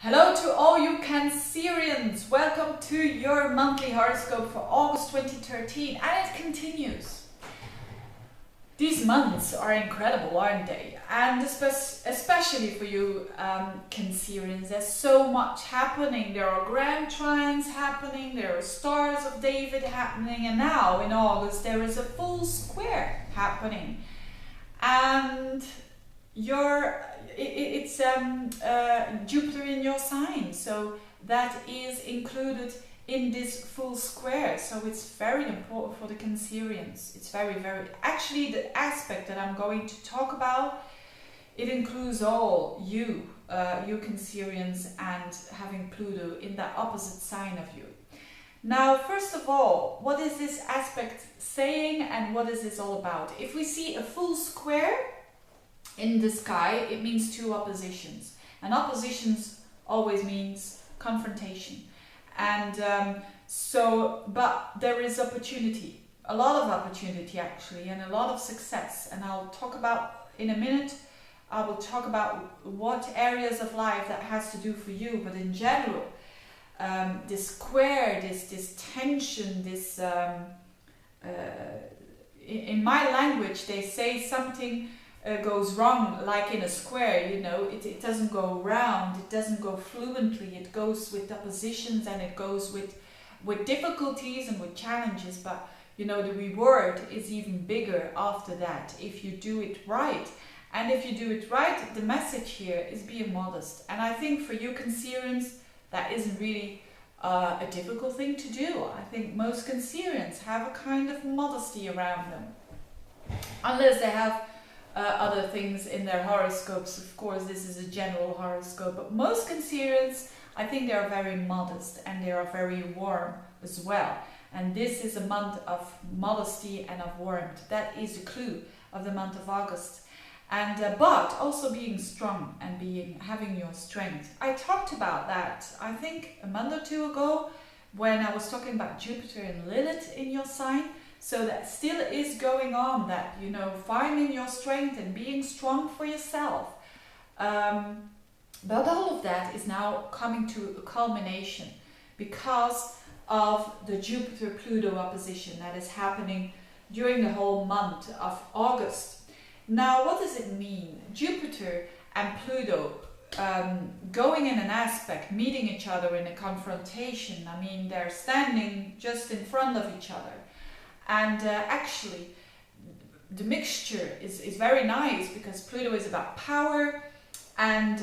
Hello to all you Cancerians! Welcome to your monthly horoscope for August 2013, and it continues. These months are incredible, aren't they? And especially for you Cancerians, there's so much happening. There are grand trines happening, there are stars of David happening, and now in August there is a full square happening. And it's Jupiter in your sign, so that is included in this full square. So it's very important for the Cancerians. It's very actually the aspect that I'm going to talk about, it includes all you Cancerians, and having Pluto in the opposite sign of you. Now, first of all, what is this aspect saying and what is this all about? If we see a full square in the sky, it means two oppositions, and oppositions always means confrontation. And but there is opportunity, a lot of opportunity actually, and a lot of success. And I'll talk about in a minute. I will talk about what areas of life that has to do for you, but in general, this square, this tension, this in my language they say something goes wrong, like in a square, you know, it doesn't go round, it doesn't go fluently, it goes with oppositions, and it goes with difficulties and with challenges, but you know, the reward is even bigger after that if you do it right. And if you do it right, the message here is being modest. And I think for you Cancerians, that isn't really a difficult thing to do. I think most Cancerians have a kind of modesty around them, unless they have other things in their horoscopes. Of course, this is a general horoscope, but most Cancerians, I think they are very modest and they are very warm as well. And this is a month of modesty and of warmth. That is a clue of the month of August. And but also being strong and having your strength. I talked about that, I think, a month or two ago, when I was talking about Jupiter and Lilith in your sign. So that still is going on, that, you know, finding your strength and being strong for yourself. But all of that is now coming to a culmination because of the Jupiter-Pluto opposition that is happening during the whole month of August. Now, what does it mean? Jupiter and Pluto going in an aspect, meeting each other in a confrontation. I mean, they're standing just in front of each other. And actually, the mixture is very nice, because Pluto is about power, and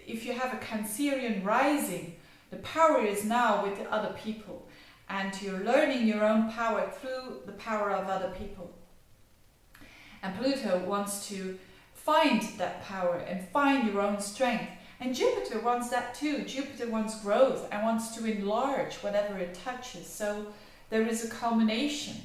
if you have a Cancerian rising, the power is now with the other people, and you're learning your own power through the power of other people. And Pluto wants to find that power and find your own strength. And Jupiter wants that too. Jupiter wants growth and wants to enlarge whatever it touches. So there is a culmination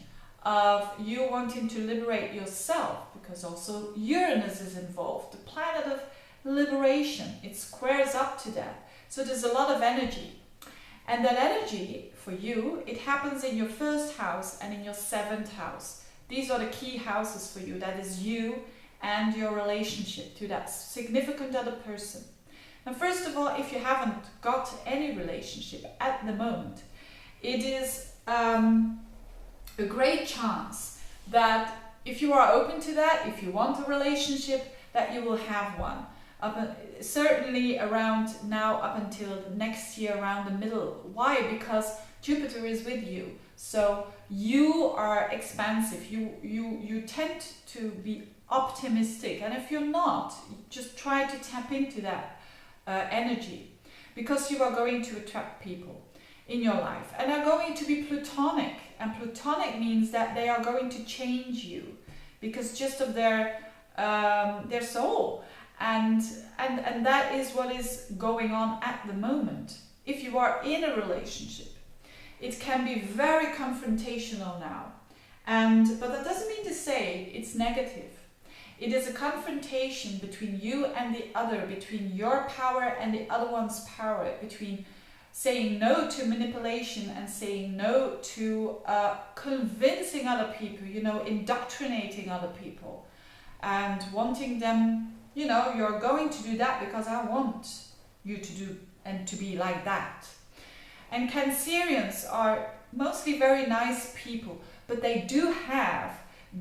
of you wanting to liberate yourself, because also Uranus is involved, the planet of liberation. It squares up to that. So there's a lot of energy. And that energy for you, it happens in your first house and in your seventh house. These are the key houses for you. That is you and your relationship to that significant other person. Now, first of all, if you haven't got any relationship at the moment, it is a great chance that if you are open to that, if you want a relationship, that you will have one. Certainly around now, up until next year, around the middle. Why? Because Jupiter is with you. So you are expansive, you tend to be optimistic, and if you're not, just try to tap into that energy, because you are going to attract people in your life, and are going to be Plutonic, and Plutonic means that they are going to change you because just of their soul, and that is what is going on at the moment. If you are in a relationship, it can be very confrontational now, but that doesn't mean to say it's negative. It is a confrontation between you and the other, between your power and the other one's power, between saying no to manipulation and saying no to convincing other people, you know, indoctrinating other people and wanting them, you know, you're going to do that because I want. you to do and to be like that. And Cancerians are mostly very nice people, but they do have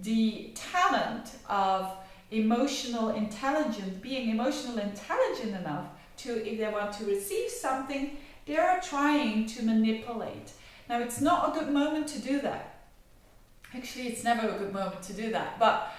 the talent of emotional intelligence, being emotional intelligent enough to, if they want to receive something, they are trying to manipulate. Now, it's not a good moment to do that. Actually, it's never a good moment to do that. But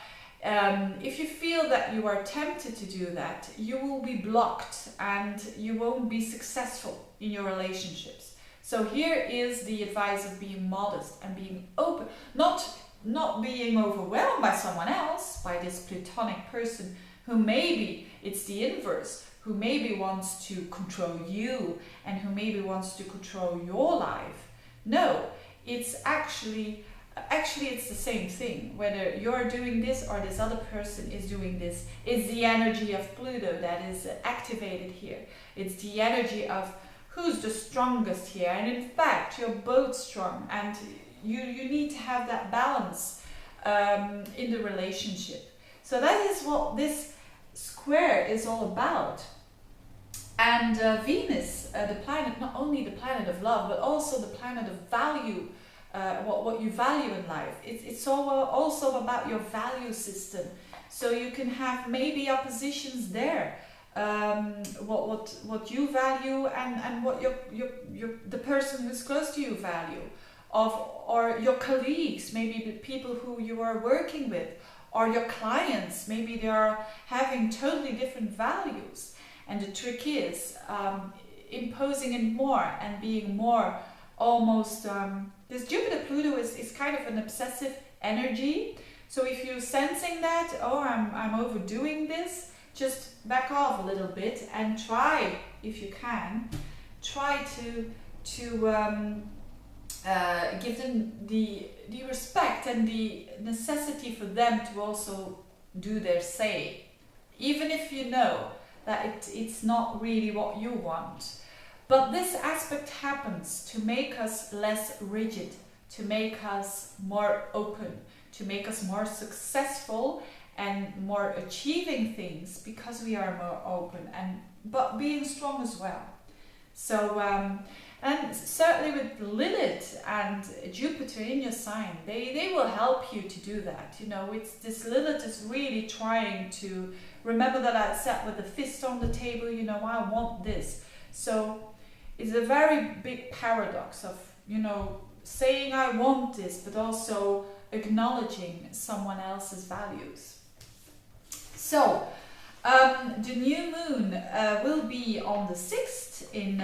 if you feel that you are tempted to do that, you will be blocked and you won't be successful in your relationships. So here is the advice of being modest and being open, not being overwhelmed by someone else, by this platonic person who maybe it's the inverse, who maybe wants to control you and who maybe wants to control your life. No, it's actually it's the same thing. Whether you're doing this or this other person is doing this, it's the energy of Pluto that is activated here. It's the energy of who's the strongest here. And in fact, you're both strong, and you need to have that balance in the relationship. So that is what this square is all about. And Venus, the planet, not only the planet of love, but also the planet of value, what you value in life. It's also about your value system. So you can have maybe oppositions there. What you value and what the person who's close to you value, or your colleagues, maybe the people who you are working with, or your clients, maybe they are having totally different values. And the trick is imposing it more and being more almost, this Jupiter-Pluto is kind of an obsessive energy. So if you're sensing that, oh, I'm overdoing this, just back off a little bit and try, if you can, try to give them the respect and the necessity for them to also do their say, even if you know that it's not really what you want. But this aspect happens to make us less rigid, to make us more open, to make us more successful and more achieving things, because we are more open, but being strong as well. So and certainly with Lilith and Jupiter in your sign, they will help you to do that. You know, it's this Lilith is really trying to remember that I sat with the fist on the table. You know, I want this. So it's a very big paradox of, you know, saying I want this, but also acknowledging someone else's values. So the new moon will be on the 6th in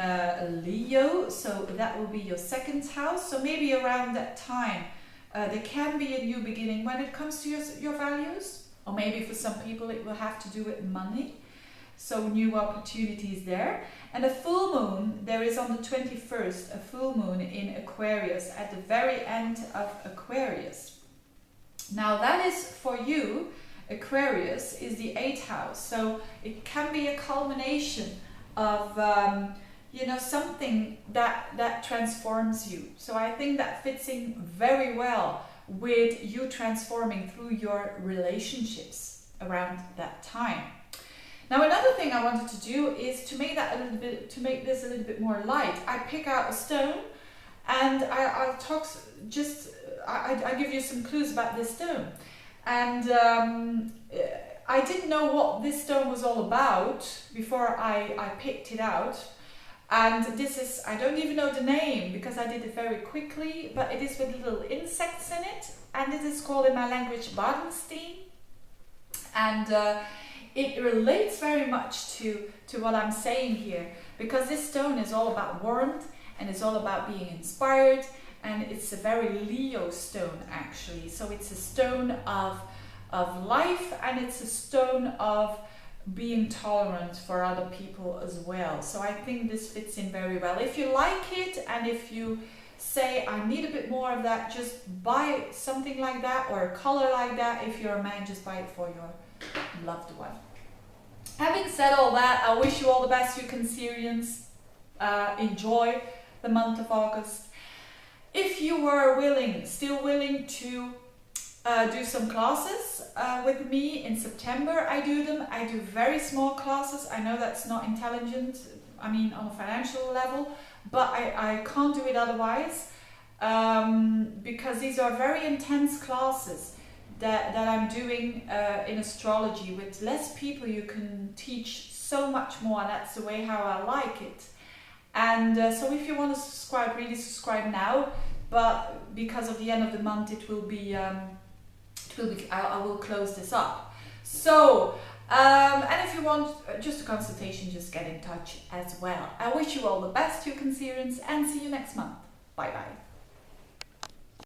Leo, so that will be your 2nd house. So maybe around that time there can be a new beginning when it comes to your values, or maybe for some people it will have to do with money. So new opportunities there. And a full moon, there is on the 21st, a full moon in Aquarius at the very end of Aquarius. Now that is for you, Aquarius is the 8th house. So it can be a culmination of, you know, something that transforms you. So I think that fits in very well with you transforming through your relationships around that time. Now another thing I wanted to do is to make that a little bit, to make this a little bit more light. I pick out a stone, and I'll talk just, I give you some clues about this stone. And I didn't know what this stone was all about before I picked it out. And this is, I don't even know the name because I did it very quickly, but it is with little insects in it, and it is called in my language Badenstein. And it relates very much to what I'm saying here, because this stone is all about warmth and it's all about being inspired, and it's a very Leo stone actually. So it's a stone of life, and it's a stone of being tolerant for other people as well. So I think this fits in very well. If you like it, and if you say I need a bit more of that, just buy something like that or a color like that. If you're a man, just buy it for your loved one. Having said all that, I wish you all the best, you Cancerians. Enjoy the month of August. If you were still willing to do some classes with me in September, I do them. I do very small classes. I know that's not intelligent. on a financial level, but I can't do it otherwise, because these are very intense classes that I'm doing in astrology. With less people you can teach so much more, and that's the way how I like it. And so if you want to subscribe, really subscribe now, but because of the end of the month it will be I will close this up. So and if you want just a consultation, just get in touch as well. I wish you all the best, you Cancerians, and see you next month. Bye bye.